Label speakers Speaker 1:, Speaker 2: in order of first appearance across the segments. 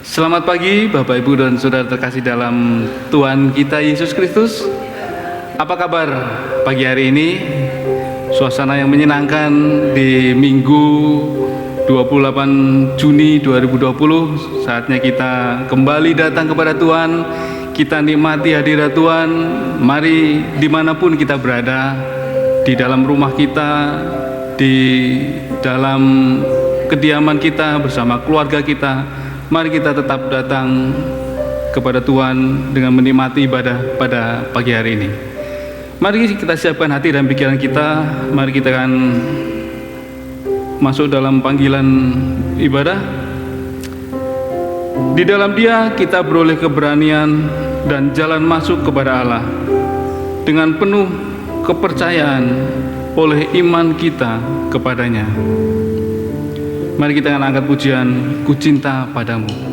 Speaker 1: Selamat pagi Bapak Ibu dan Saudara terkasih dalam Tuhan kita Yesus Kristus. Apa kabar pagi hari ini? Suasana yang menyenangkan di Minggu 28 Juni 2020. Saatnya kita kembali datang kepada Tuhan. Kita nikmati hadirat Tuhan. Mari dimanapun kita berada, di dalam rumah kita, di dalam kediaman kita, bersama keluarga kita, mari kita tetap datang kepada Tuhan dengan menikmati ibadah pada pagi hari ini. Mari kita siapkan hati dan pikiran kita. Mari kita akan masuk dalam panggilan ibadah. Di dalam Dia kita beroleh keberanian dan jalan masuk kepada Allah dengan penuh kepercayaan oleh iman kita kepadanya. Mari kita akan angkat pujian Ku Cinta Padamu.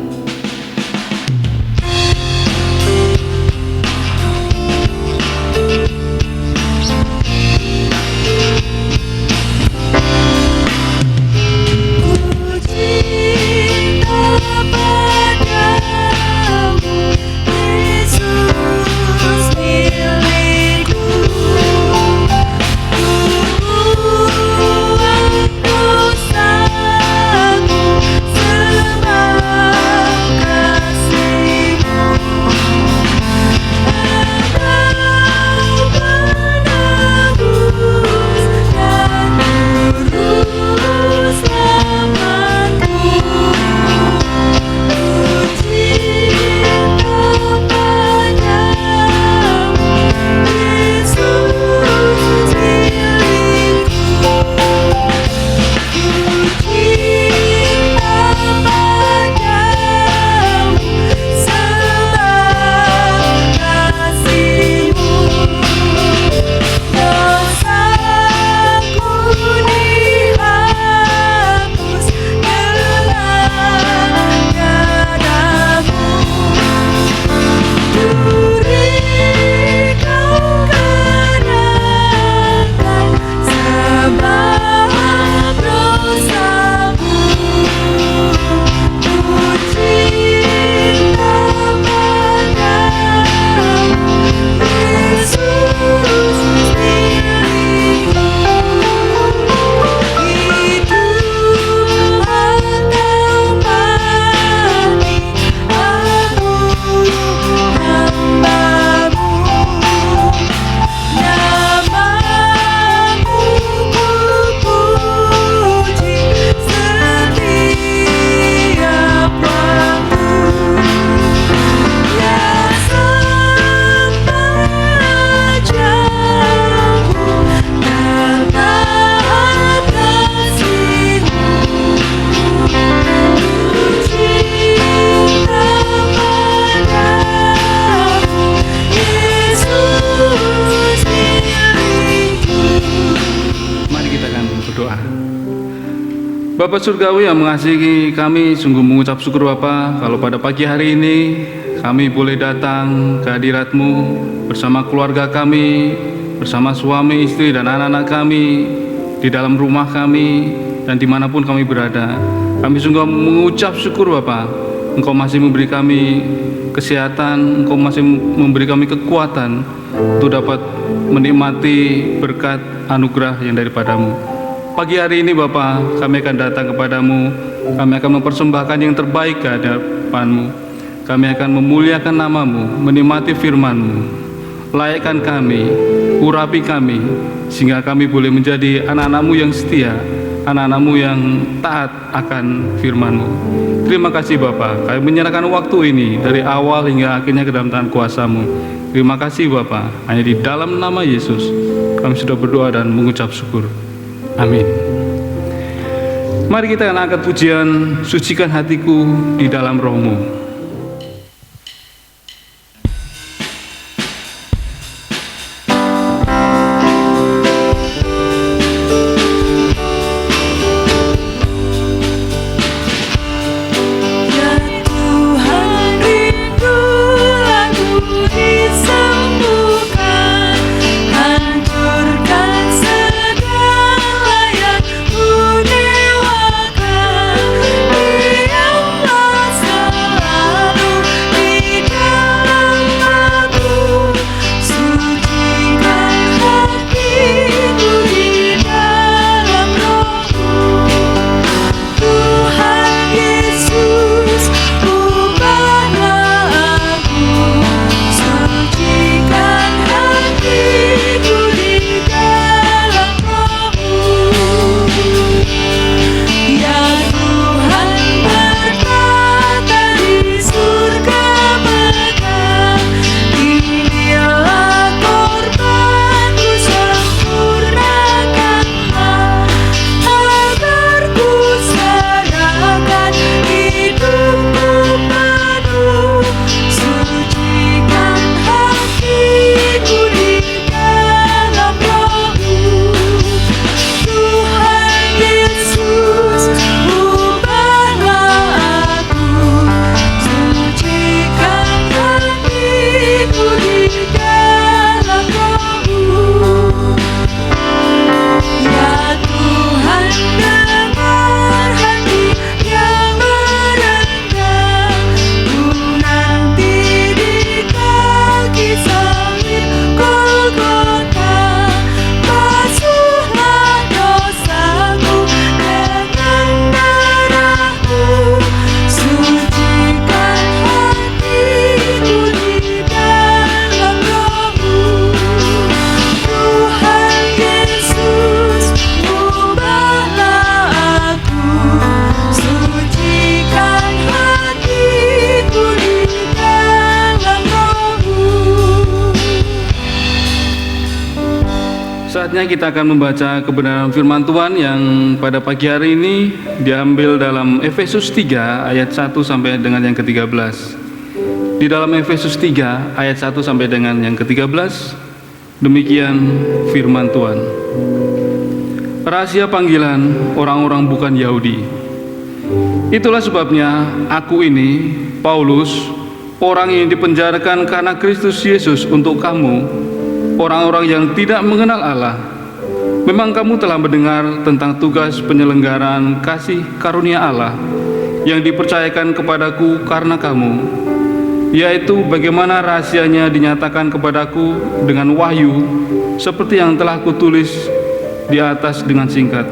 Speaker 1: Bapak Surgawi yang mengasihi kami, sungguh mengucap syukur Bapa kalau pada pagi hari ini kami boleh datang ke hadirat-Mu bersama keluarga kami, bersama suami, istri, dan anak-anak kami, di dalam rumah kami, dan dimanapun kami berada. Kami sungguh mengucap syukur Bapa, Engkau masih memberi kami kesehatan, Engkau masih memberi kami kekuatan untuk dapat menikmati berkat anugerah yang daripada-Mu. Pagi hari ini Bapa, kami akan datang kepadamu. Kami akan mempersembahkan yang terbaik ke hadapan-Mu. Kami akan memuliakan nama-Mu, menikmati firman-Mu. Layakkan kami, urapi kami, sehingga kami boleh menjadi anak-anak-Mu yang setia, anak-anak-Mu yang taat akan firman-Mu. Terima kasih Bapa, kami menyerahkan waktu ini dari awal hingga akhirnya ke dalam tangan kuasa-Mu. Terima kasih Bapa, hanya di dalam nama Yesus kami sudah berdoa dan mengucap syukur. Amin. Mari kita akan angkat pujian Sucikan Hatiku di Dalam Roh-Mu.
Speaker 2: Diamlah
Speaker 1: Saatnya kita akan membaca kebenaran firman Tuhan yang pada pagi hari ini diambil dalam Efesus 3 ayat 1 sampai dengan yang ke-13. Di dalam Efesus 3 ayat 1 sampai dengan yang ke-13, demikian firman Tuhan. Rahasia panggilan orang-orang bukan Yahudi. Itulah sebabnya aku ini, Paulus, orang yang dipenjarakan karena Kristus Yesus untuk kamu, orang-orang yang tidak mengenal Allah. Memang kamu telah mendengar tentang tugas penyelenggaraan kasih karunia Allah yang dipercayakan kepadaku karena kamu, yaitu bagaimana rahasianya dinyatakan kepadaku dengan wahyu, seperti yang telah kutulis di atas dengan singkat.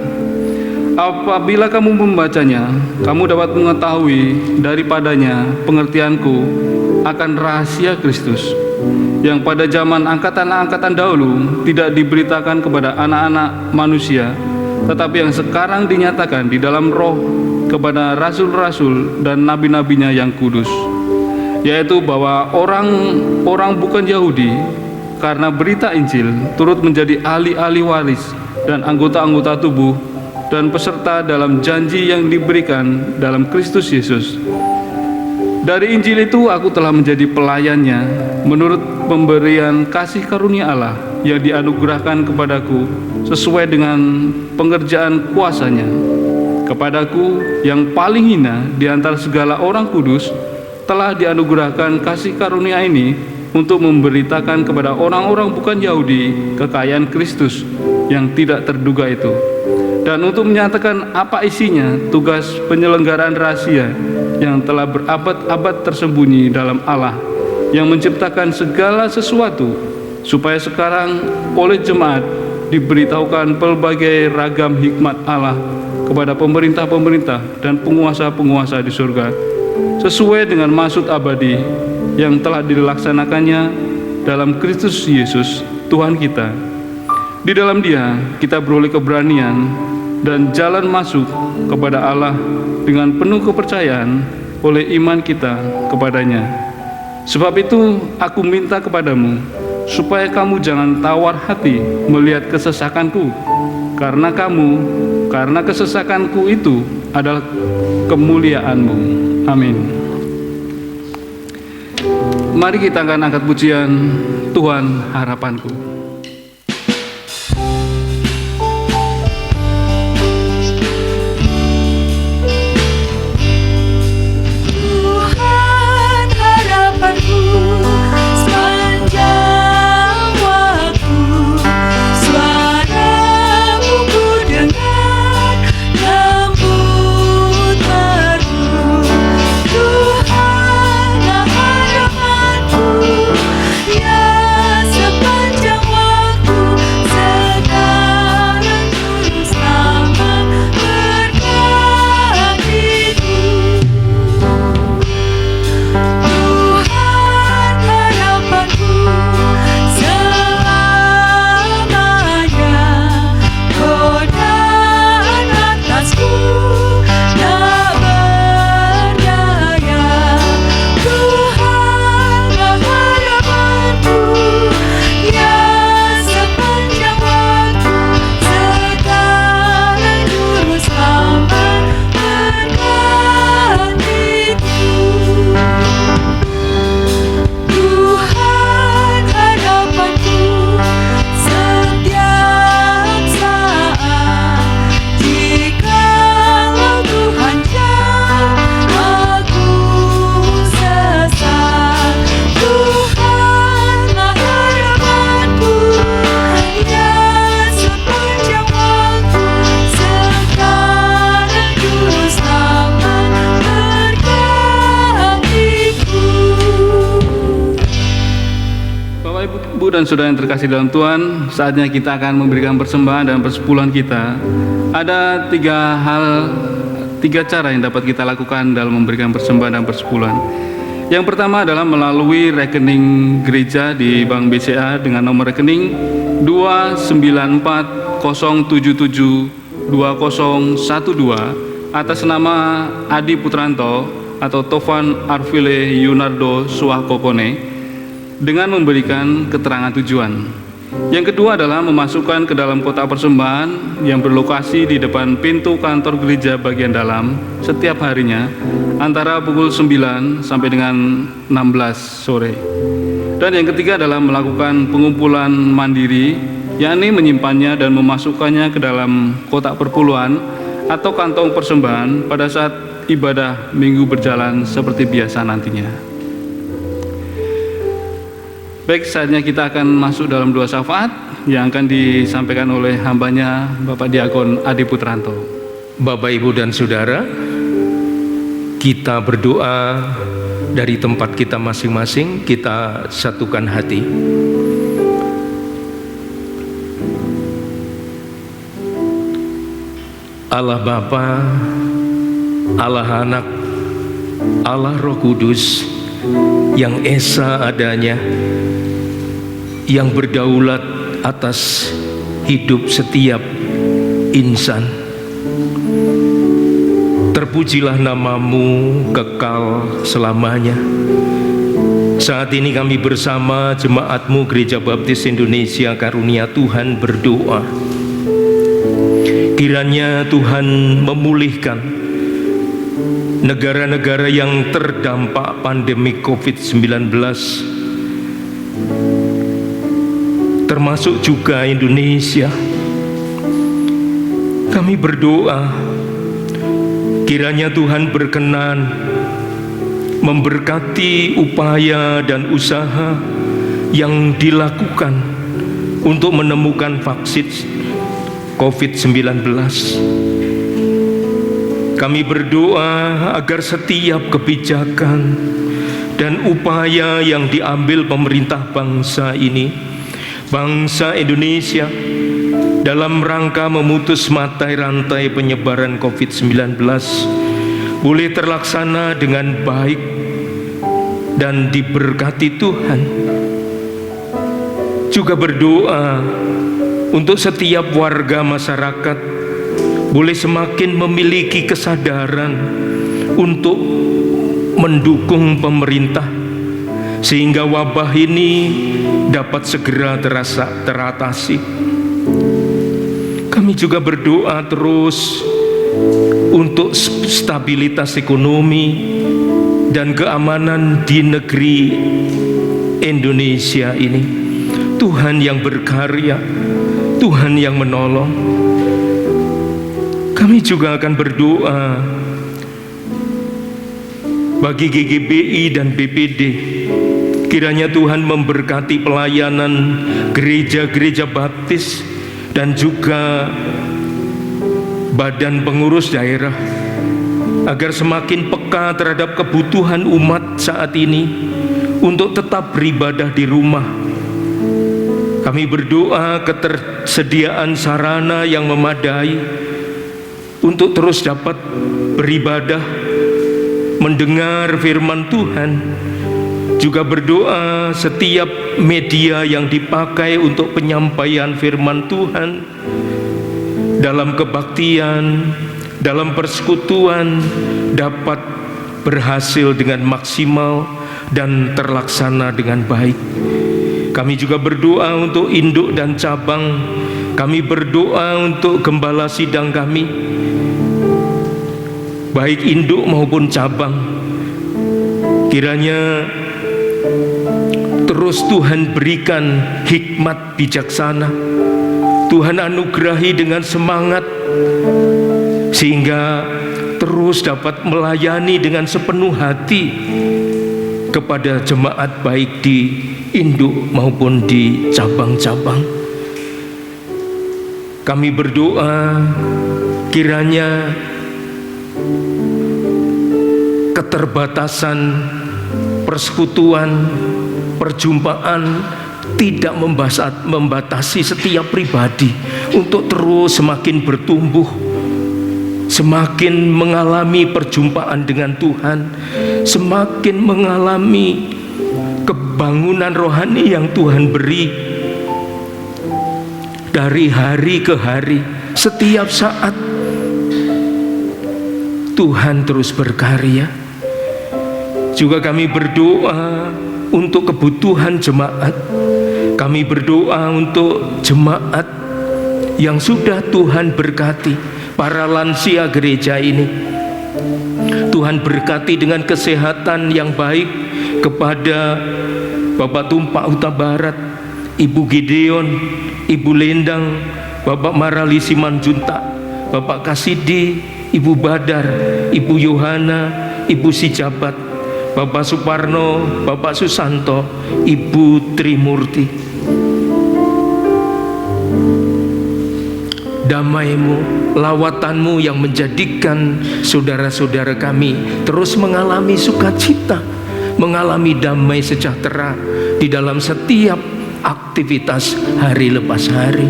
Speaker 1: Apabila kamu membacanya, kamu dapat mengetahui daripadanya pengertianku akan rahasia Kristus, yang pada zaman angkatan-angkatan dahulu tidak diberitakan kepada anak-anak manusia, tetapi yang sekarang dinyatakan di dalam roh kepada rasul-rasul dan nabi-nabinya yang kudus, yaitu bahwa orang-orang bukan Yahudi karena berita Injil turut menjadi ahli-ahli waris dan anggota-anggota tubuh dan peserta dalam janji yang diberikan dalam Kristus Yesus. Dari Injil itu aku telah menjadi pelayannya menurut pemberian kasih karunia Allah yang dianugerahkan kepadaku sesuai dengan pengerjaan kuasanya. Kepadaku yang paling hina di antara segala orang kudus telah dianugerahkan kasih karunia ini untuk memberitakan kepada orang-orang bukan Yahudi kekayaan Kristus yang tidak terduga itu, dan untuk menyatakan apa isinya tugas penyelenggaraan rahasia yang telah berabad-abad tersembunyi dalam Allah yang menciptakan segala sesuatu, supaya sekarang oleh jemaat diberitahukan pelbagai ragam hikmat Allah kepada pemerintah-pemerintah dan penguasa-penguasa di surga, sesuai dengan maksud abadi yang telah dilaksanakannya dalam Kristus Yesus Tuhan kita. Di dalam Dia kita beroleh keberanian dan jalan masuk kepada Allah dengan penuh kepercayaan oleh iman kita kepadanya. Sebab itu aku minta kepadamu supaya kamu jangan tawar hati melihat kesesakanku, karena kesesakanku itu adalah kemuliaanmu. Amin. Mari kita akan angkat pujian Tuhan harapanku. Dan saudara yang terkasih dalam Tuhan, saatnya kita akan memberikan persembahan dan persepuluhan kita. Ada tiga cara yang dapat kita lakukan dalam memberikan persembahan dan persepuluhan. Yang pertama adalah melalui rekening gereja di Bank BCA dengan nomor rekening 29407720012 atas nama Adi Putranto atau Tovan Arvile Yunardo Suahkopone, dengan memberikan keterangan tujuan. Yang kedua adalah memasukkan ke dalam kotak persembahan yang berlokasi di depan pintu kantor gereja bagian dalam setiap harinya antara pukul 9 sampai dengan 16 sore. Dan yang ketiga adalah melakukan pengumpulan mandiri, yakni menyimpannya dan memasukkannya ke dalam kotak perpuluhan atau kantong persembahan pada saat ibadah minggu berjalan seperti biasa nantinya. Baik, saatnya kita akan masuk dalam doa syafaat yang akan disampaikan oleh hambanya Bapak Diakon Adi Putranto.
Speaker 2: Bapak, Ibu, dan Saudara, kita berdoa dari tempat kita masing-masing, kita satukan hati. Allah Bapa, Allah Anak, Allah Roh Kudus yang esa adanya, yang berdaulat atas hidup setiap insan. Terpujilah namamu kekal selamanya. Saat ini kami bersama jemaatmu Gereja Baptis Indonesia Karunia Tuhan berdoa, kiranya Tuhan memulihkan negara-negara yang terdampak pandemi COVID-19, termasuk juga Indonesia. Kami berdoa kiranya Tuhan berkenan memberkati upaya dan usaha yang dilakukan untuk menemukan vaksin COVID-19. Kami berdoa agar setiap kebijakan dan upaya yang diambil pemerintah bangsa ini, bangsa Indonesia, dalam rangka memutus mata rantai penyebaran COVID-19 boleh terlaksana dengan baik dan diberkati Tuhan. Juga berdoa untuk setiap warga masyarakat boleh semakin memiliki kesadaran untuk mendukung pemerintah sehingga wabah ini dapat segera teratasi. Kami juga berdoa terus untuk stabilitas ekonomi dan keamanan di negeri Indonesia ini. Tuhan yang berkarya, Tuhan yang menolong. Kami juga akan berdoa bagi GGBI dan BPD. Kiranya Tuhan memberkati pelayanan gereja-gereja baptis dan juga badan pengurus daerah agar semakin peka terhadap kebutuhan umat saat ini untuk tetap beribadah di rumah. Kami berdoa ketersediaan sarana yang memadai untuk terus dapat beribadah, mendengar firman Tuhan. Juga berdoa setiap media yang dipakai untuk penyampaian firman Tuhan dalam kebaktian, dalam persekutuan dapat berhasil dengan maksimal dan terlaksana dengan baik. Kami juga berdoa untuk induk dan cabang. Kami berdoa untuk gembala sidang kami, baik induk maupun cabang. Kiranya terus Tuhan berikan hikmat bijaksana, Tuhan anugerahi dengan semangat sehingga terus dapat melayani dengan sepenuh hati kepada jemaat baik di induk maupun di cabang-cabang. Kami berdoa kiranya keterbatasan persekutuan, perjumpaan tidak membatasi setiap pribadi untuk terus semakin bertumbuh, semakin mengalami perjumpaan dengan Tuhan, semakin mengalami kebangunan rohani yang Tuhan beri dari hari ke hari. Setiap saat Tuhan terus berkarya. Juga kami berdoa untuk kebutuhan jemaat. Kami berdoa untuk jemaat yang sudah Tuhan berkati, para lansia gereja ini. Tuhan berkati dengan kesehatan yang baik kepada Bapak Tumpak Huta Barat, Ibu Gideon, Ibu Lendang, Bapak Marali Simanjuntak, Bapak Kasidi, Ibu Badar, Ibu Yohana, Ibu Sijabat, Bapak Suparno, Bapak Susanto, Ibu Trimurti. Damai-Mu, lawatanmu yang menjadikan saudara-saudara kami terus mengalami sukacita, mengalami damai sejahtera di dalam setiap aktivitas hari lepas hari.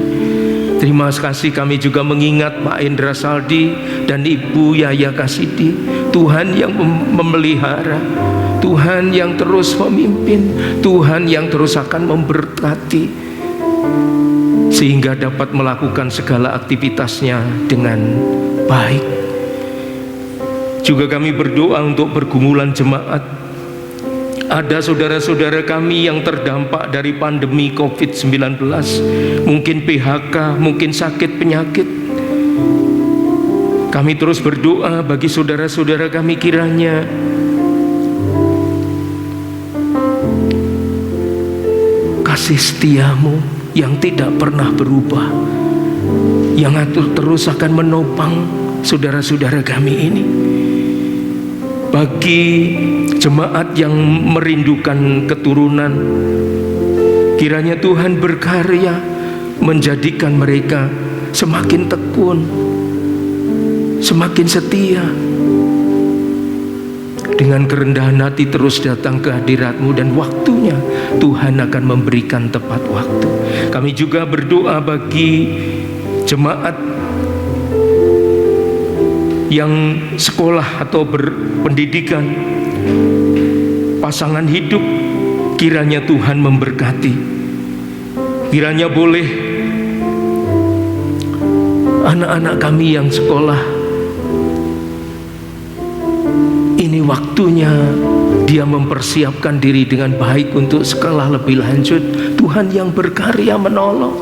Speaker 2: Terima kasih, kami juga mengingat Pak Indra Saldi dan Ibu Yaya Kasidi. Tuhan yang memelihara, Tuhan yang terus memimpin, Tuhan yang terus akan memberkati, sehingga dapat melakukan segala aktivitasnya dengan baik. Juga kami berdoa untuk pergumulan jemaat. Ada saudara-saudara kami yang terdampak dari pandemi COVID-19, mungkin PHK, mungkin sakit penyakit. Kami terus berdoa bagi saudara-saudara kami, kiranya kasih setiamu yang tidak pernah berubah, yang terus akan menopang saudara-saudara kami ini. Bagi jemaat yang merindukan keturunan, kiranya Tuhan berkarya menjadikan mereka semakin tekun, semakin setia. Dengan kerendahan hati terus datang ke hadirat-Mu, dan waktunya Tuhan akan memberikan tepat waktu. Kami juga berdoa bagi jemaat yang sekolah atau berpendidikan, pasangan hidup, kiranya Tuhan memberkati. Kiranya boleh anak-anak kami yang sekolah, ini waktunya dia mempersiapkan diri dengan baik untuk sekolah lebih lanjut. Tuhan yang berkarya menolong,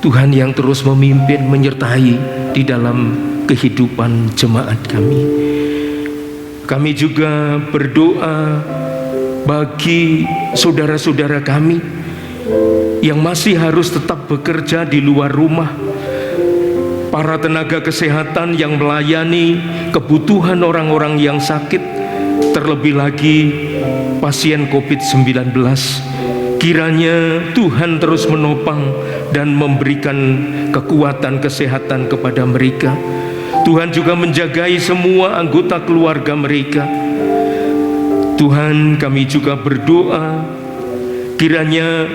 Speaker 2: Tuhan yang terus memimpin, menyertai di dalam kehidupan jemaat kami. Kami juga berdoa bagi saudara-saudara kami yang masih harus tetap bekerja di luar rumah, para tenaga kesehatan yang melayani kebutuhan orang-orang yang sakit, terlebih lagi pasien COVID-19. Kiranya Tuhan terus menopang dan memberikan kekuatan kesehatan kepada mereka. Tuhan juga menjagai semua anggota keluarga mereka. Tuhan, kami juga berdoa kiranya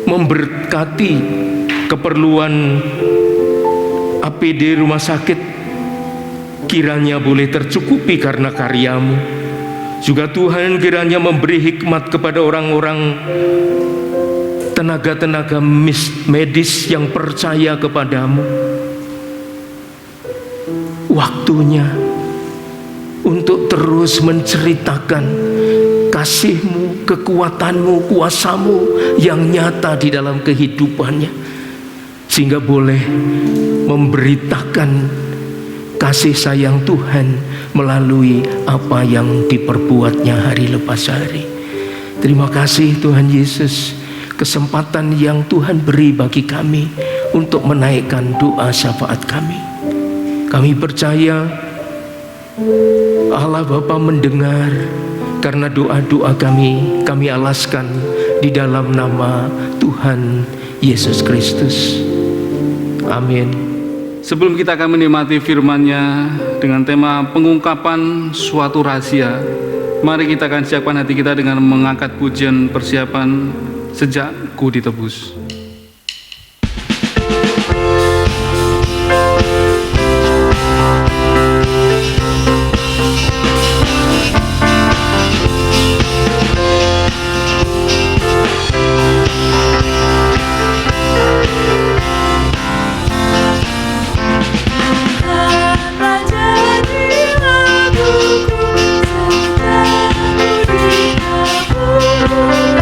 Speaker 2: memberkati keperluan APD rumah sakit, kiranya boleh tercukupi karena karya-Mu. Juga Tuhan, kiranya memberi hikmat kepada orang-orang tenaga-tenaga medis yang percaya kepadamu. Waktunya untuk terus menceritakan kasih-Mu, kekuatan-Mu, kuasa-Mu yang nyata di dalam kehidupannya, sehingga boleh memberitakan kasih sayang Tuhan melalui apa yang diperbuatnya hari lepas hari. Terima kasih Tuhan Yesus, kesempatan yang Tuhan beri bagi kami untuk menaikkan doa syafaat kami. Kami percaya Allah Bapa mendengar, karena doa-doa kami alaskan di dalam nama Tuhan Yesus Kristus. Amin.
Speaker 1: Sebelum kita akan menikmati firman-Nya dengan tema pengungkapan suatu rahasia, mari kita akan siapkan hati kita dengan mengangkat pujian persiapan Sejak Ku Ditebus.
Speaker 3: Raja di laguku, sejak ku ditebus.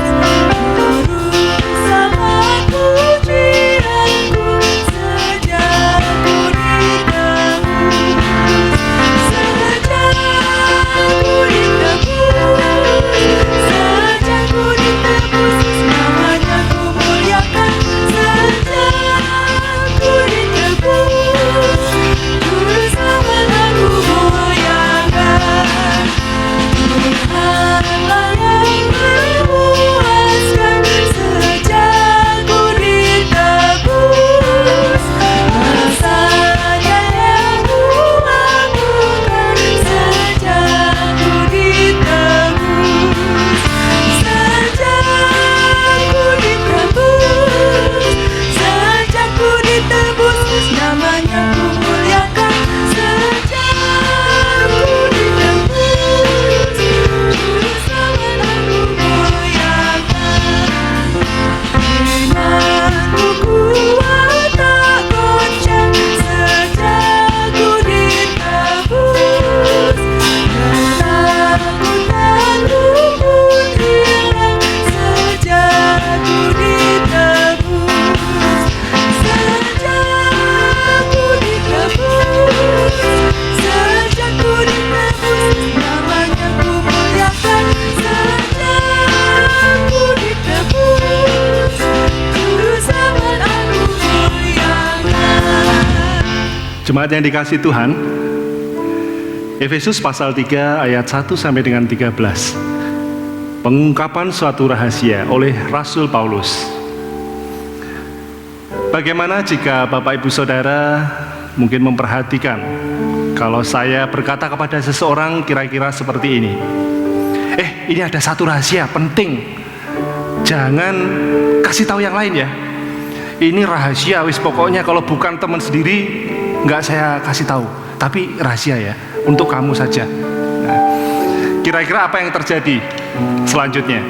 Speaker 3: Jemaat yang dikasihi Tuhan, Efesus pasal 3 ayat 1 sampai dengan 13. Pengungkapan suatu rahasia oleh Rasul Paulus. Bagaimana jika Bapak Ibu Saudara mungkin memperhatikan kalau saya berkata kepada seseorang kira-kira seperti ini. Ini ada satu rahasia penting. Jangan kasih tahu yang lain ya. Ini rahasia, wis pokoknya kalau bukan teman sendiri nggak saya kasih tahu. Tapi rahasia ya, untuk kamu saja. Nah, kira-kira apa yang terjadi selanjutnya?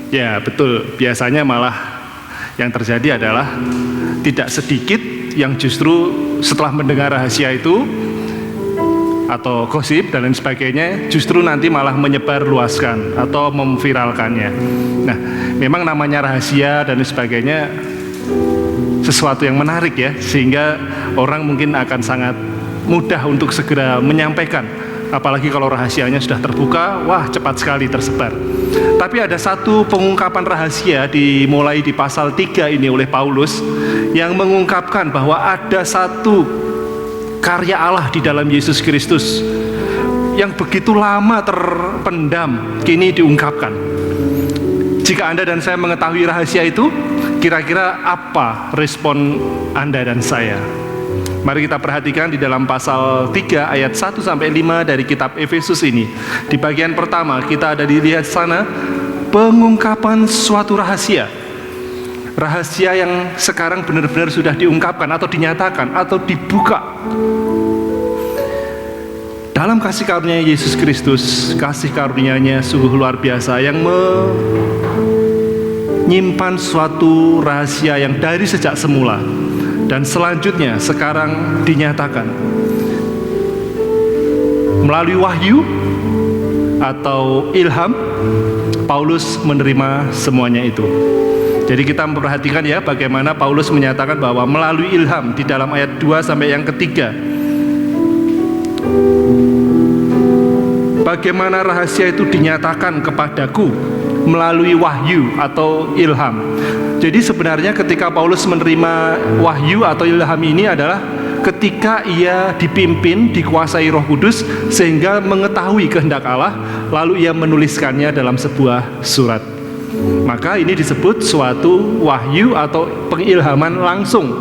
Speaker 3: Ya betul, biasanya malah yang terjadi adalah tidak sedikit yang justru setelah mendengar rahasia itu atau gosip dan lain sebagainya, justru nanti malah menyebar luaskan atau memviralkannya. Nah, memang namanya rahasia dan lain sebagainya sesuatu yang menarik ya, sehingga orang mungkin akan sangat mudah untuk segera menyampaikan. Apalagi kalau rahasianya sudah terbuka, wah cepat sekali tersebar. Tapi ada satu pengungkapan rahasia dimulai di pasal 3 ini oleh Paulus yang mengungkapkan bahwa ada satu karya Allah di dalam Yesus Kristus yang begitu lama terpendam, kini diungkapkan. Jika Anda dan saya mengetahui rahasia itu, kira-kira apa respon Anda dan saya? Mari kita perhatikan di dalam pasal 3 ayat 1 sampai 5 dari kitab Efesus ini. Di bagian pertama kita ada dilihat sana pengungkapan suatu rahasia. Rahasia yang sekarang benar-benar sudah diungkapkan atau dinyatakan atau dibuka. Dalam kasih karunia Yesus Kristus, kasih karunia-Nya sungguh luar biasa yang menyimpan suatu rahasia yang dari sejak semula dan selanjutnya sekarang dinyatakan melalui wahyu atau ilham. Paulus menerima semuanya itu. Jadi kita memperhatikan ya bagaimana Paulus menyatakan bahwa melalui ilham di dalam ayat 2 sampai yang ketiga. Bagaimana rahasia itu dinyatakan kepadaku melalui wahyu atau ilham. Jadi sebenarnya ketika Paulus menerima wahyu atau ilham ini adalah ketika ia dipimpin, dikuasai Roh Kudus sehingga mengetahui kehendak Allah, lalu ia menuliskannya dalam sebuah surat. Maka ini disebut suatu wahyu atau pengilhaman langsung,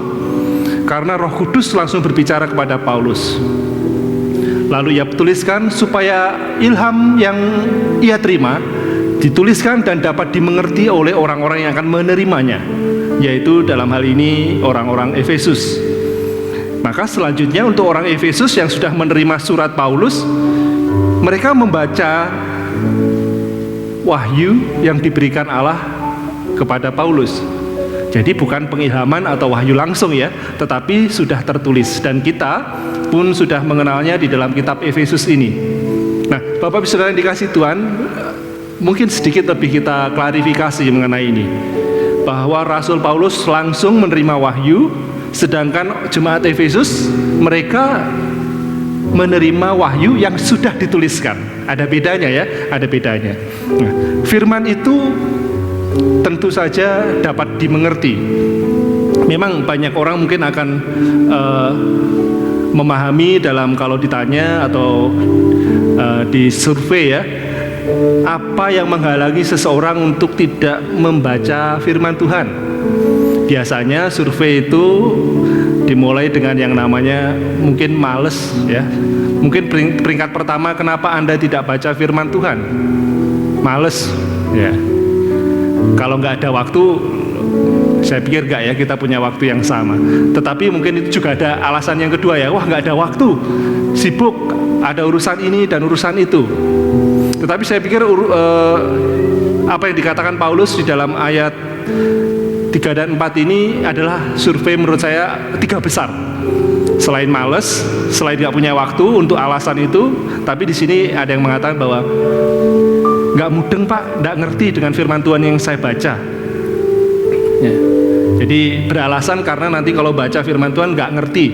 Speaker 3: karena Roh Kudus langsung berbicara kepada Paulus. Lalu ia tuliskan supaya ilham yang ia terima dituliskan dan dapat dimengerti oleh orang-orang yang akan menerimanya, yaitu dalam hal ini orang-orang Efesus. Maka selanjutnya untuk orang Efesus yang sudah menerima surat Paulus, mereka membaca wahyu yang diberikan Allah kepada Paulus. Jadi bukan pengilhaman atau wahyu langsung ya, tetapi sudah tertulis dan kita pun sudah mengenalnya di dalam kitab Efesus ini. Nah, Bapak Ibu Saudara yang dikasihi Tuhan, mungkin sedikit lebih kita klarifikasi mengenai ini, bahwa Rasul Paulus langsung menerima wahyu, sedangkan jemaat Efesus mereka menerima wahyu yang sudah dituliskan. Ada bedanya ya, ada bedanya. Nah, firman itu tentu saja dapat dimengerti. Memang banyak orang mungkin akan memahami dalam kalau ditanya atau disurvei ya, apa yang menghalangi seseorang untuk tidak membaca firman Tuhan. Biasanya survei itu dimulai dengan yang namanya mungkin males ya. Mungkin peringkat pertama, kenapa Anda tidak baca firman Tuhan? Males ya. Kalau nggak ada waktu, saya pikir nggak ya, kita punya waktu yang sama. Tetapi mungkin itu juga ada alasan yang kedua ya, wah nggak ada waktu, sibuk, ada urusan ini dan urusan itu. Tetapi saya pikir apa yang dikatakan Paulus di dalam ayat 3 dan 4 ini adalah survei menurut saya 3 besar. Selain males, selain tidak punya waktu untuk alasan itu, tapi di sini ada yang mengatakan bahwa nggak mudeng Pak, nggak ngerti dengan firman Tuhan yang saya baca. Ya. Jadi beralasan karena nanti kalau baca firman Tuhan nggak ngerti.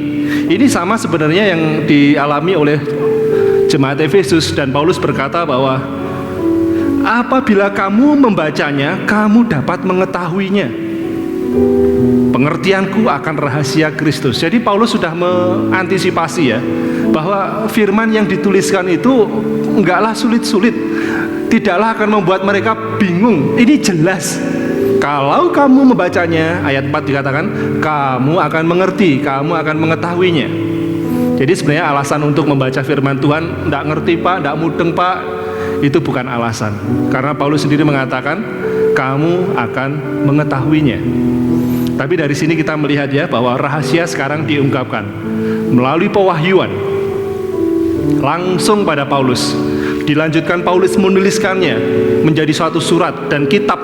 Speaker 3: Ini sama sebenarnya yang dialami oleh jemaat Efesus, dan Paulus berkata bahwa apabila kamu membacanya, kamu dapat mengetahuinya. pengertianku akan rahasia Kristus. Jadi Paulus sudah mengantisipasi ya, bahwa firman yang dituliskan itu enggaklah sulit-sulit, tidaklah akan membuat mereka bingung. Ini jelas. Kalau kamu membacanya, ayat 4 dikatakan, kamu akan mengerti, kamu akan mengetahuinya. Jadi sebenarnya alasan untuk membaca firman Tuhan, enggak ngerti Pak, enggak mudeng Pak, itu bukan alasan. Karena Paulus sendiri mengatakan, kamu akan mengetahuinya. Tapi dari sini kita melihat ya, bahwa rahasia sekarang diungkapkan melalui pewahyuan langsung pada Paulus. Dilanjutkan Paulus menuliskannya menjadi suatu surat dan kitab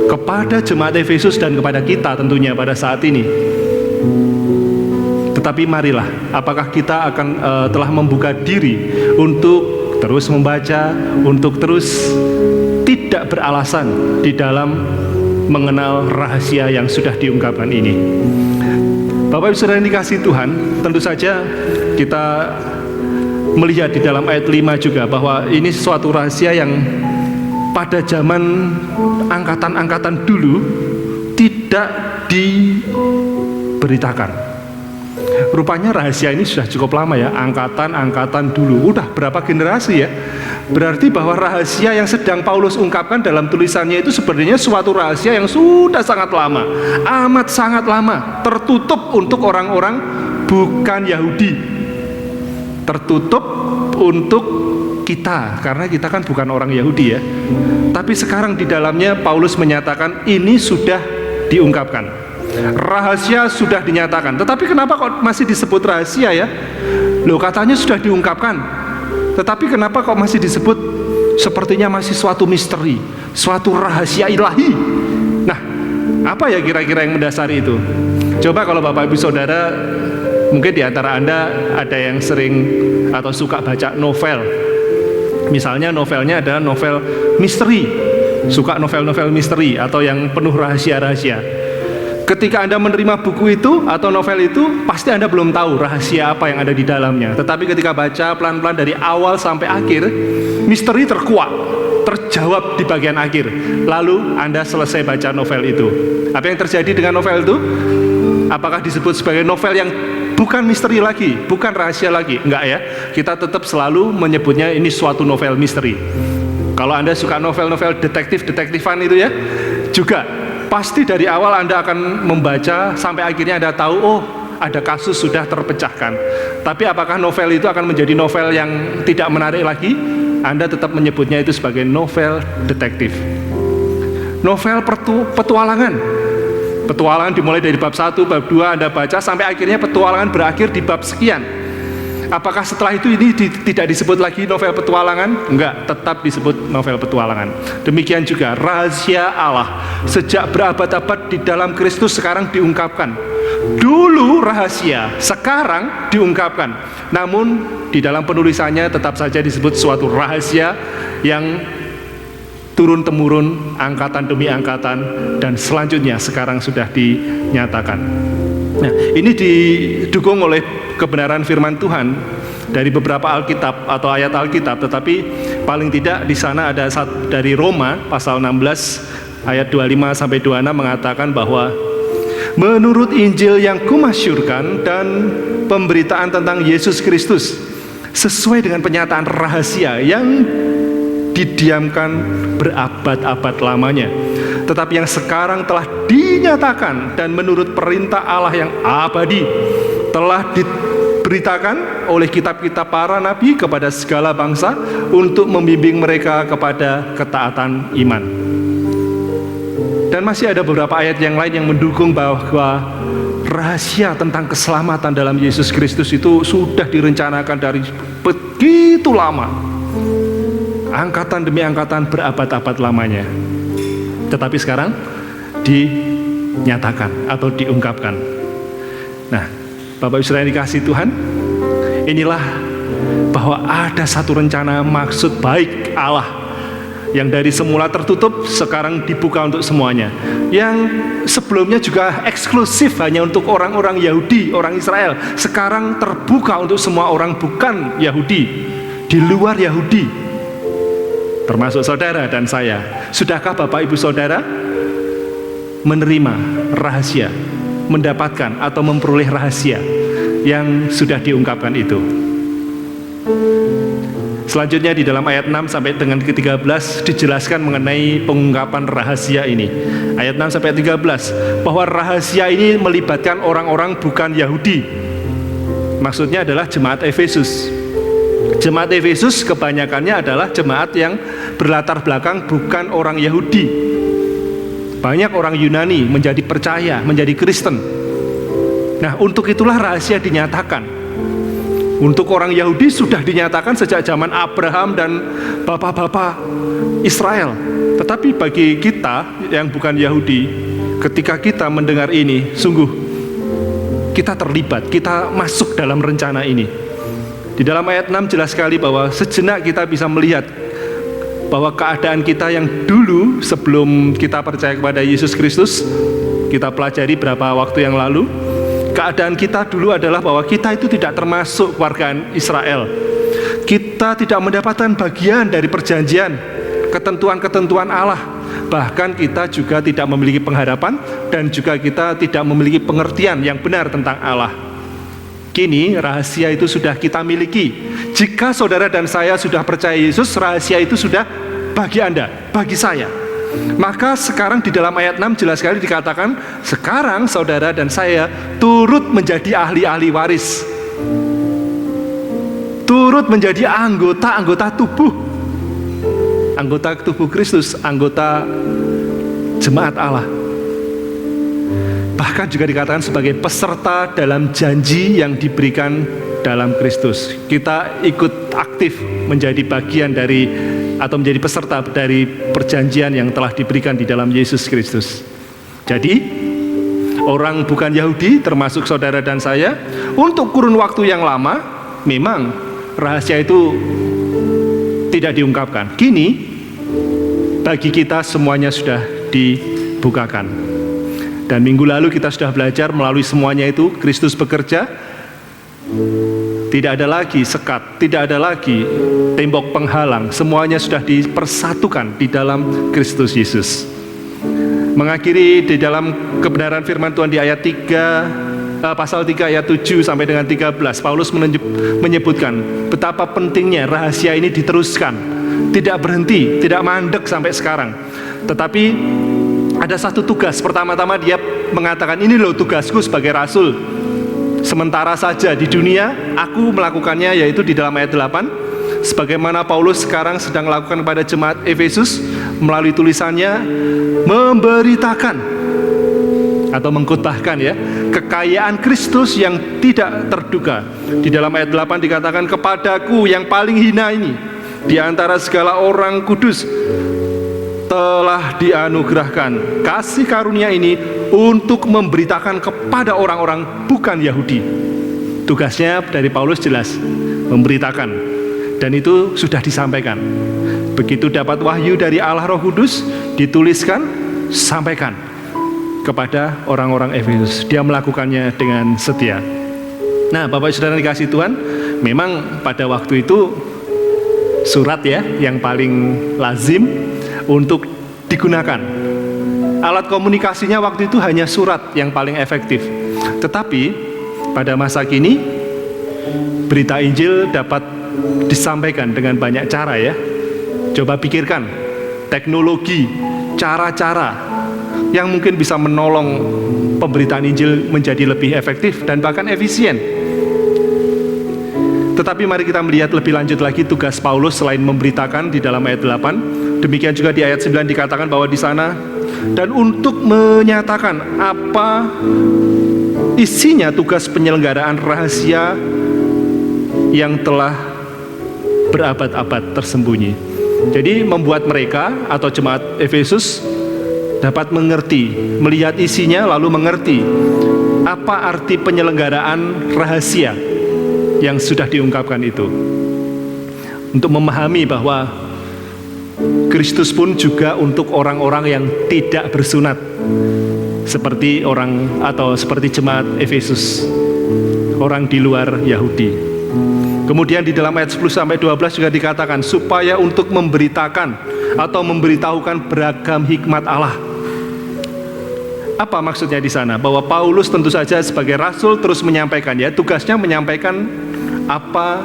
Speaker 3: kepada jemaat Efesus dan kepada kita tentunya pada saat ini. Tetapi marilah, apakah kita akan telah membuka diri untuk terus membaca, untuk terus tidak beralasan di dalam mengenal rahasia yang sudah diungkapkan ini. Bapak Ibu Saudara yang dikasihi Tuhan, tentu saja kita melihat di dalam ayat 5 juga bahwa ini suatu rahasia yang pada zaman angkatan-angkatan dulu tidak diberitakan. Rupanya rahasia ini sudah cukup lama ya, angkatan-angkatan dulu. Udah berapa generasi ya? Berarti bahwa rahasia yang sedang Paulus ungkapkan dalam tulisannya itu sebenarnya suatu rahasia yang sudah sangat lama, amat sangat lama, tertutup untuk orang-orang bukan Yahudi, tertutup untuk kita, karena kita kan bukan orang Yahudi ya. Tapi sekarang di dalamnya Paulus menyatakan ini sudah diungkapkan, rahasia sudah dinyatakan. Tetapi kenapa kok masih disebut rahasia ya? Loh, katanya sudah diungkapkan, tetapi kenapa kok masih disebut sepertinya masih suatu misteri, suatu rahasia ilahi? Nah, apa ya kira-kira yang mendasari itu? Coba kalau Bapak Ibu Saudara, mungkin di antara Anda ada yang sering atau suka baca novel. Misalnya novelnya adalah novel misteri, suka novel-novel misteri atau yang penuh rahasia-rahasia. Ketika Anda menerima buku itu atau novel itu, pasti Anda belum tahu rahasia apa yang ada di dalamnya. Tetapi ketika baca pelan-pelan dari awal sampai akhir, misteri terkuak, terjawab di bagian akhir. Lalu Anda selesai baca novel itu. Apa yang terjadi dengan novel itu? Apakah disebut sebagai novel yang bukan misteri lagi, bukan rahasia lagi? Enggak ya, kita tetap selalu menyebutnya ini suatu novel misteri. Kalau Anda suka novel-novel detektif-detektifan itu ya, juga pasti dari awal Anda akan membaca sampai akhirnya Anda tahu, oh ada kasus sudah terpecahkan. Tapi apakah novel itu akan menjadi novel yang tidak menarik lagi? Anda tetap menyebutnya itu sebagai novel detektif. Novel petualangan. Petualangan dimulai dari bab 1, bab 2 Anda baca sampai akhirnya petualangan berakhir di bab sekian. Apakah setelah itu ini tidak disebut lagi novel petualangan? Enggak, tetap disebut novel petualangan. Demikian juga rahasia Allah sejak berabad-abad di dalam Kristus sekarang diungkapkan. Dulu rahasia, sekarang diungkapkan. Namun di dalam penulisannya tetap saja disebut suatu rahasia yang turun-temurun, angkatan demi angkatan, dan selanjutnya sekarang sudah dinyatakan. Nah, ini didukung oleh kebenaran firman Tuhan dari beberapa Alkitab atau ayat Alkitab, tetapi paling tidak di sana ada dari Roma pasal 16 ayat 25 sampai 26 mengatakan bahwa menurut Injil yang kumasyurkan dan pemberitaan tentang Yesus Kristus sesuai dengan penyataan rahasia yang didiamkan berabad-abad lamanya, tetapi yang sekarang telah dinyatakan dan menurut perintah Allah yang abadi telah diberitakan oleh kitab-kitab para nabi kepada segala bangsa untuk membimbing mereka kepada ketaatan iman. Dan masih ada beberapa ayat yang lain yang mendukung bahwa rahasia tentang keselamatan dalam Yesus Kristus itu sudah direncanakan dari begitu lama, angkatan demi angkatan berabad-abad lamanya, tetapi sekarang dinyatakan atau diungkapkan. Nah, Bapak Ibu Saudara yang dikasihi Tuhan, inilah bahwa ada satu rencana maksud baik Allah yang dari semula tertutup sekarang dibuka untuk semuanya, yang sebelumnya juga eksklusif hanya untuk orang-orang Yahudi, orang Israel, sekarang terbuka untuk semua orang bukan Yahudi, di luar Yahudi, termasuk saudara dan saya. Sudahkah Bapak Ibu Saudara menerima rahasia, mendapatkan atau memperoleh rahasia yang sudah diungkapkan itu. Selanjutnya di dalam ayat 6 sampai dengan ke-13 dijelaskan mengenai pengungkapan rahasia ini. Ayat 6 sampai 13, bahwa rahasia ini melibatkan orang-orang bukan Yahudi. Maksudnya adalah jemaat Efesus. Jemaat Efesus kebanyakannya adalah jemaat yang berlatar belakang bukan orang Yahudi. Banyak orang Yunani menjadi percaya, menjadi Kristen. Nah, untuk itulah rahasia dinyatakan. Untuk orang Yahudi sudah dinyatakan sejak zaman Abraham dan bapak-bapak Israel. Tetapi bagi kita yang bukan Yahudi, ketika kita mendengar ini, sungguh kita terlibat, kita masuk dalam rencana ini. Di dalam ayat 6 jelas sekali bahwa sejenak kita bisa melihat bahwa keadaan kita yang dulu sebelum kita percaya kepada Yesus Kristus, kita pelajari beberapa waktu yang lalu, keadaan kita dulu adalah bahwa kita itu tidak termasuk keluarga Israel. Kita tidak mendapatkan bagian dari perjanjian, ketentuan-ketentuan Allah. Bahkan kita juga tidak memiliki pengharapan dan juga kita tidak memiliki pengertian yang benar tentang Allah. Kini rahasia itu sudah kita miliki. Jika saudara dan saya sudah percaya Yesus, rahasia itu sudah bagi Anda, bagi saya. Maka sekarang di dalam ayat 6 jelas sekali dikatakan, sekarang saudara dan saya turut menjadi ahli-ahli waris, turut menjadi anggota tubuh Kristus, anggota jemaat Allah. Bahkan juga dikatakan sebagai peserta dalam janji yang diberikan dalam Kristus. Kita ikut aktif menjadi bagian dari atau menjadi peserta dari perjanjian yang telah diberikan di dalam Yesus Kristus. Jadi, orang bukan Yahudi termasuk saudara dan saya, untuk kurun waktu yang lama memang rahasia itu tidak diungkapkan. Kini bagi kita semuanya sudah dibukakan. Dan minggu lalu kita sudah belajar melalui semuanya itu Kristus bekerja. Tidak ada lagi sekat, tidak ada lagi tembok penghalang. Semuanya sudah dipersatukan di dalam Kristus Yesus. Mengakhiri di dalam kebenaran firman Tuhan di ayat 3, pasal 3 ayat 7 sampai dengan 13, Paulus menyebutkan betapa pentingnya rahasia ini diteruskan. Tidak berhenti, tidak mandek sampai sekarang. Tetapi ada satu tugas. Pertama-tama dia mengatakan, ini loh tugasku sebagai rasul. Sementara saja di dunia, aku melakukannya, yaitu di dalam ayat 8. Sebagaimana Paulus sekarang sedang melakukan kepada jemaat Efesus melalui tulisannya, memberitakan atau mengkhotbahkan ya, kekayaan Kristus yang tidak terduga. Di dalam ayat 8 dikatakan, kepadaku yang paling hina ini di antara segala orang kudus telah dianugerahkan kasih karunia ini untuk memberitakan kepada orang-orang bukan Yahudi. Tugasnya dari Paulus jelas, memberitakan, dan itu sudah disampaikan. Begitu dapat wahyu dari Allah Roh Kudus, dituliskan, sampaikan kepada orang-orang Efesus. Dia melakukannya dengan setia. Nah, Bapak Saudara dikasih Tuhan, memang pada waktu itu surat ya yang paling lazim untuk digunakan. Alat komunikasinya waktu itu hanya surat yang paling efektif. Tetapi pada masa kini berita Injil dapat disampaikan dengan banyak cara ya. Coba pikirkan teknologi, cara-cara yang mungkin bisa menolong pemberitaan Injil menjadi lebih efektif dan bahkan efisien. Tetapi mari kita melihat lebih lanjut lagi tugas Paulus selain memberitakan di dalam ayat 8. Demikian juga di ayat 9 dikatakan bahwa di sana, dan untuk menyatakan apa isinya tugas penyelenggaraan rahasia yang telah berabad-abad tersembunyi. Jadi membuat mereka atau jemaat Efesus dapat mengerti, melihat isinya lalu mengerti apa arti penyelenggaraan rahasia yang sudah diungkapkan itu. Untuk memahami bahwa Kristus pun juga untuk orang-orang yang tidak bersunat, seperti orang atau seperti jemaat Efesus, orang di luar Yahudi. Kemudian di dalam ayat 10 sampai 12 juga dikatakan supaya untuk memberitakan atau memberitahukan beragam hikmat Allah. Apa maksudnya di sana? Bahwa Paulus tentu saja sebagai rasul terus menyampaikan, ya, tugasnya menyampaikan apa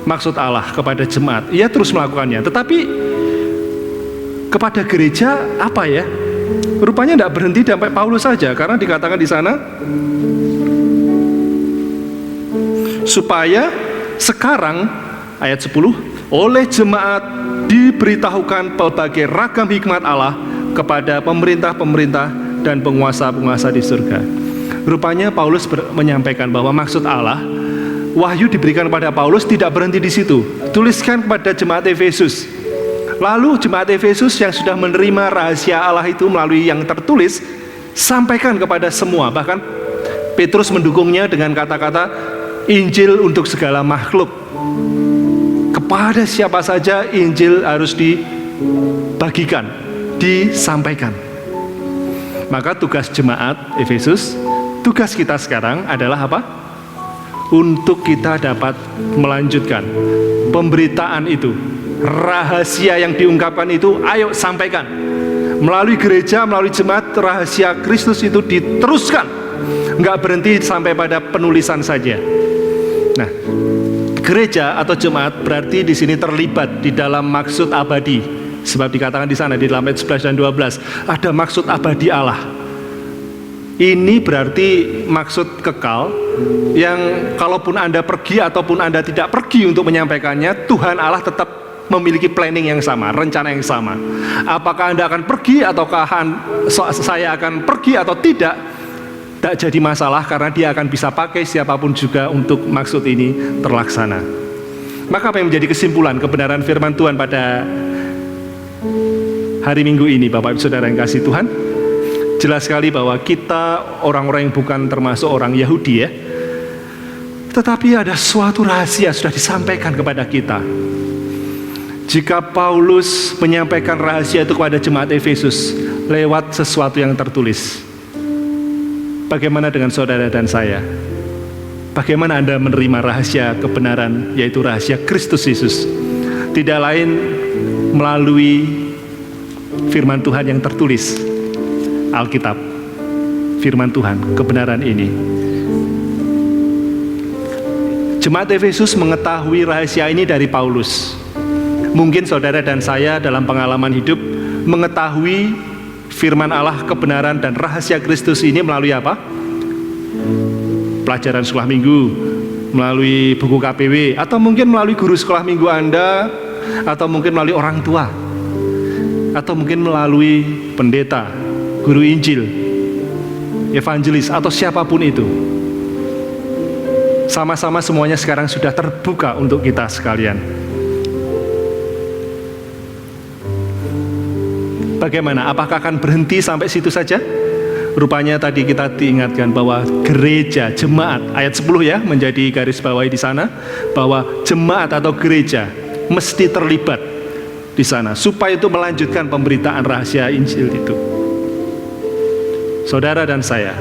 Speaker 3: maksud Allah kepada jemaat. Ia terus melakukannya. Tetapi kepada gereja apa ya? Rupanya tidak berhenti sampai Paulus saja, karena dikatakan di sana supaya sekarang ayat 10 oleh jemaat diberitahukan pelbagai ragam hikmat Allah kepada pemerintah-pemerintah dan penguasa-penguasa di surga. Rupanya Paulus menyampaikan bahwa maksud Allah, wahyu diberikan kepada Paulus tidak berhenti di situ. Tuliskan kepada jemaat Efesus. Lalu jemaat Efesus yang sudah menerima rahasia Allah itu melalui yang tertulis, sampaikan kepada semua. Bahkan Petrus mendukungnya dengan kata-kata Injil untuk segala makhluk. Kepada siapa saja Injil harus dibagikan, disampaikan. Maka tugas jemaat Efesus, tugas kita sekarang adalah apa? Untuk kita dapat melanjutkan pemberitaan itu, rahasia yang diungkapkan itu, ayo sampaikan. Melalui gereja, melalui jemaat, rahasia Kristus itu diteruskan. Nggak berhenti sampai pada penulisan saja. Nah, gereja atau jemaat berarti di sini terlibat di dalam maksud abadi. Sebab dikatakan di sana di dalam ayat 11 dan 12 ada maksud abadi Allah. Ini berarti maksud kekal yang kalaupun Anda pergi ataupun Anda tidak pergi untuk menyampaikannya, Tuhan Allah tetap memiliki planning yang sama, rencana yang sama. Apakah Anda akan pergi ataukah saya akan pergi atau tidak jadi masalah, karena dia akan bisa pakai siapapun juga untuk maksud ini terlaksana. Maka apa yang menjadi kesimpulan kebenaran firman Tuhan pada hari Minggu ini, Bapak Ibu Saudara yang kasih Tuhan? Jelas sekali bahwa kita orang-orang yang bukan termasuk orang Yahudi, ya, tetapi ada suatu rahasia sudah disampaikan kepada kita. Jika Paulus menyampaikan rahasia itu kepada jemaat Efesus lewat sesuatu yang tertulis, bagaimana dengan saudara dan saya? Bagaimana Anda menerima rahasia kebenaran, yaitu rahasia Kristus Yesus? Tidak lain melalui firman Tuhan yang tertulis, Alkitab, firman Tuhan, kebenaran ini. Jemaat Efesus mengetahui rahasia ini dari Paulus. Mungkin saudara dan saya dalam pengalaman hidup mengetahui firman Allah, kebenaran dan rahasia Kristus ini melalui apa? Pelajaran sekolah minggu, melalui buku KPW, atau mungkin melalui guru sekolah minggu Anda, atau mungkin melalui orang tua, atau mungkin melalui pendeta, guru Injil, evangelis, atau siapapun itu. Sama-sama semuanya sekarang sudah terbuka untuk kita sekalian. Bagaimana? Apakah akan berhenti sampai situ saja? Rupanya tadi kita diingatkan bahwa gereja, jemaat, ayat 10 ya, menjadi garis bawahi di sana, bahwa jemaat atau gereja mesti terlibat di sana supaya itu melanjutkan pemberitaan rahasia Injil itu. Saudara dan saya,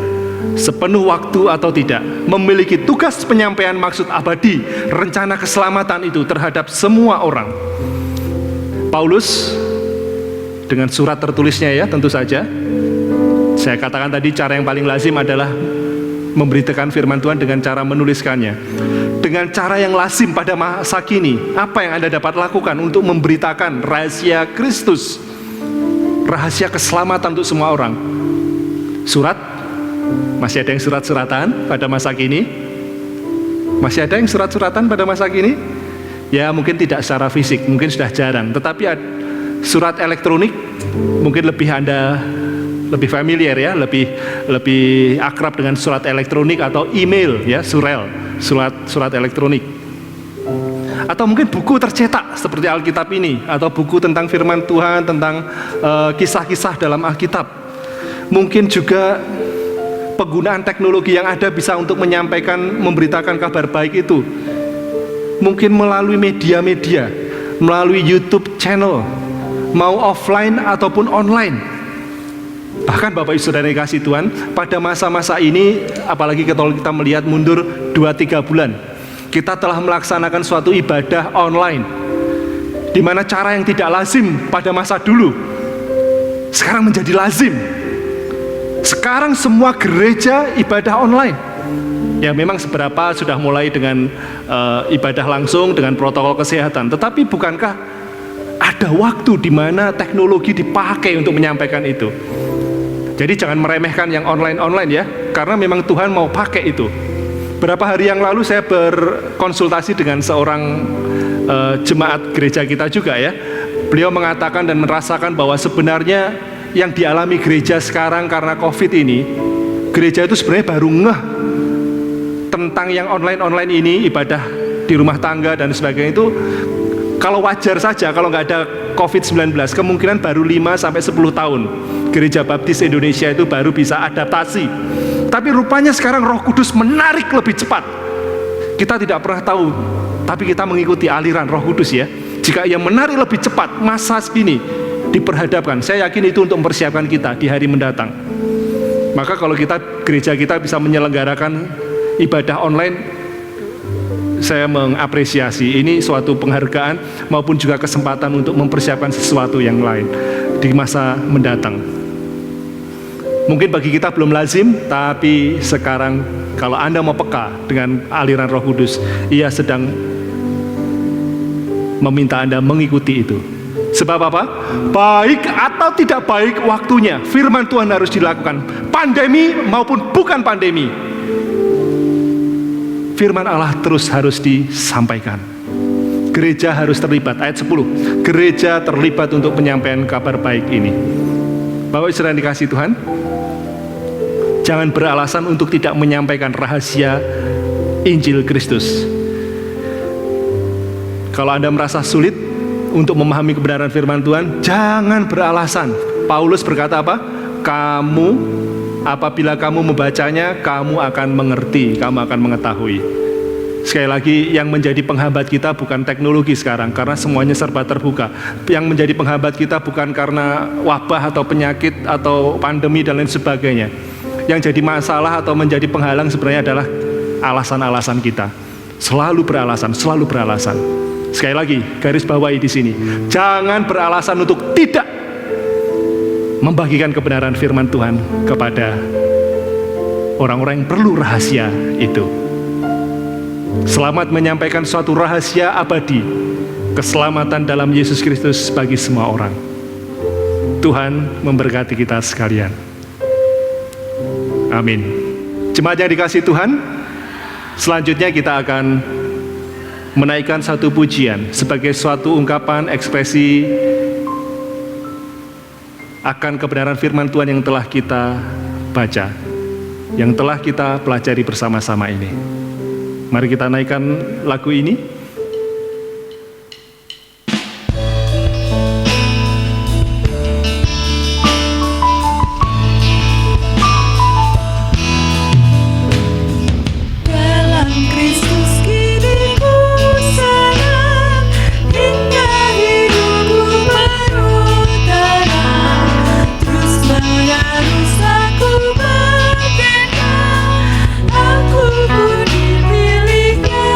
Speaker 3: sepenuh waktu atau tidak, memiliki tugas penyampaian maksud abadi, rencana keselamatan itu terhadap semua orang. Paulus dengan surat tertulisnya, ya, tentu saja. Saya katakan tadi cara yang paling lazim adalah memberitakan firman Tuhan dengan cara menuliskannya. Dengan cara yang lazim pada masa kini, apa yang Anda dapat lakukan untuk memberitakan rahasia Kristus, rahasia keselamatan untuk semua orang? Surat? Masih ada yang surat-suratan pada masa kini? Masih ada yang surat-suratan pada masa kini? Ya, mungkin tidak secara fisik, mungkin sudah jarang. Tetapi surat elektronik mungkin Anda lebih familiar, ya, lebih akrab dengan surat elektronik atau email, ya, surat elektronik. Atau mungkin buku tercetak seperti Alkitab ini, atau buku tentang firman Tuhan, tentang kisah-kisah dalam Alkitab. Mungkin juga penggunaan teknologi yang ada bisa untuk menyampaikan, memberitakan kabar baik itu. Mungkin melalui media-media, melalui YouTube channel, mau offline ataupun online. Bahkan Bapak Ibu Saudara yang kasih Tuhan, pada masa-masa ini, apalagi kalau kita melihat mundur 2-3 bulan, kita telah melaksanakan suatu ibadah online, di mana cara yang tidak lazim pada masa dulu sekarang menjadi lazim. Sekarang semua gereja ibadah online. Ya memang seberapa sudah mulai dengan ibadah langsung dengan protokol kesehatan. Tetapi bukankah ada waktu di mana teknologi dipakai untuk menyampaikan itu? Jadi jangan meremehkan yang online-online ya, karena memang Tuhan mau pakai itu. Berapa hari yang lalu saya berkonsultasi dengan seorang jemaat gereja kita juga ya. Beliau mengatakan dan merasakan bahwa sebenarnya yang dialami gereja sekarang karena COVID ini, gereja itu sebenarnya baru ngeh tentang yang online-online ini, ibadah di rumah tangga dan sebagainya itu. Kalau wajar saja, kalau nggak ada COVID-19, kemungkinan baru 5-10 tahun Gereja Baptis Indonesia itu baru bisa adaptasi. Tapi rupanya sekarang Roh Kudus menarik lebih cepat. Kita tidak pernah tahu, tapi kita mengikuti aliran Roh Kudus ya. Jika ia menarik lebih cepat, masa segini diperhadapkan. Saya yakin itu untuk mempersiapkan kita di hari mendatang. Maka kalau gereja kita bisa menyelenggarakan ibadah online, saya mengapresiasi. Ini suatu penghargaan maupun juga kesempatan untuk mempersiapkan sesuatu yang lain di masa mendatang. Mungkin bagi kita belum lazim, tapi sekarang kalau Anda mau peka dengan aliran Roh Kudus, ia sedang meminta Anda mengikuti itu. Sebab apa? Baik atau tidak baik waktunya, firman Tuhan harus dilakukan. Pandemi maupun bukan pandemi, firman Allah terus harus disampaikan. Gereja harus terlibat. Ayat 10, gereja terlibat untuk penyampaian kabar baik ini. Bapak Saudara yang dikasihi Tuhan, jangan beralasan untuk tidak menyampaikan rahasia Injil Kristus. Kalau Anda merasa sulit untuk memahami kebenaran firman Tuhan, jangan beralasan. Paulus berkata apa? Apabila kamu membacanya, kamu akan mengerti, kamu akan mengetahui. Sekali lagi, yang menjadi penghambat kita bukan teknologi sekarang, karena semuanya serba terbuka. Yang menjadi penghambat kita bukan karena wabah atau penyakit atau pandemi dan lain sebagainya. Yang jadi masalah atau menjadi penghalang sebenarnya adalah alasan-alasan kita. Selalu beralasan, selalu beralasan. Sekali lagi, garis bawahi di sini. Jangan beralasan untuk tidak membagikan kebenaran firman Tuhan kepada orang-orang yang perlu rahasia itu. Selamat menyampaikan suatu rahasia abadi, keselamatan dalam Yesus Kristus bagi semua orang. Tuhan memberkati kita sekalian. Amin. Jemaat yang dikasihi Tuhan, selanjutnya kita akan menaikkan satu pujian sebagai suatu ungkapan ekspresi akan kebenaran firman Tuhan yang telah kita baca, yang telah kita pelajari bersama-sama ini. Mari kita naikkan lagu ini.
Speaker 4: Aku pun dipilihnya.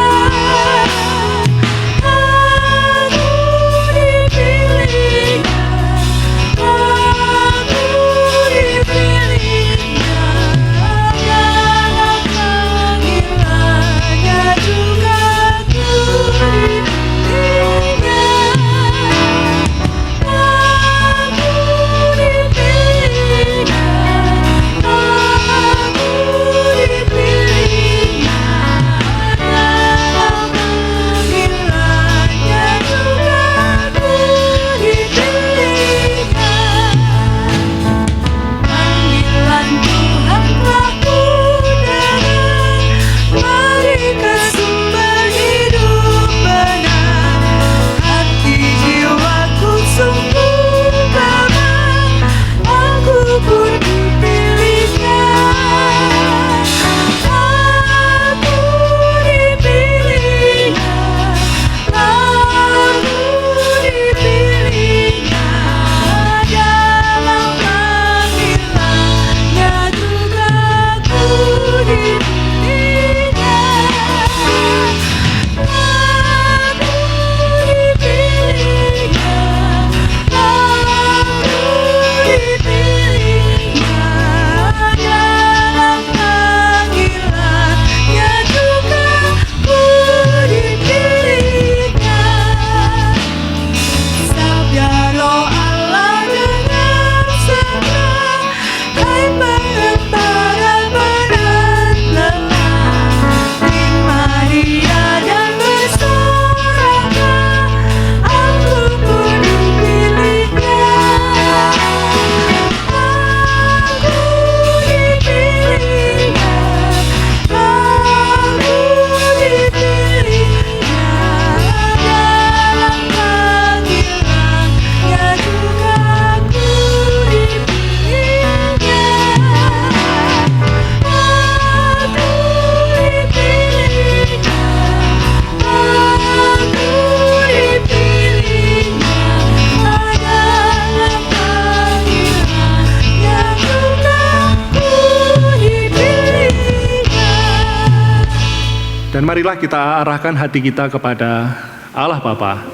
Speaker 3: Dan marilah kita arahkan hati kita kepada Allah Bapa.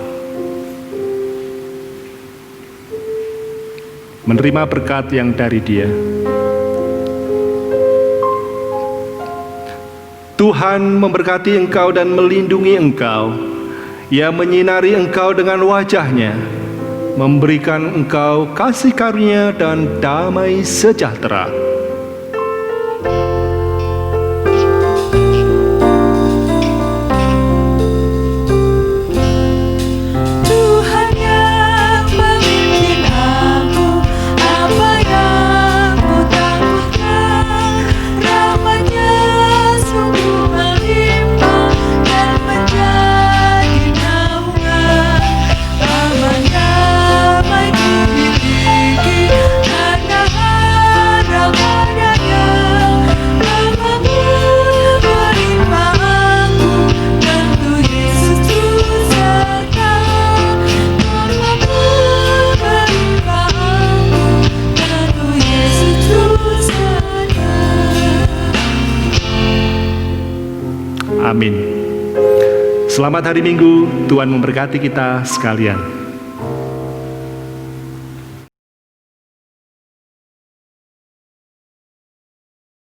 Speaker 3: Menerima berkat yang dari Dia. Tuhan memberkati engkau dan melindungi engkau. Ia menyinari engkau dengan wajah-Nya, memberikan engkau kasih karunia dan damai sejahtera. Amin. Selamat hari Minggu, Tuhan memberkati kita sekalian.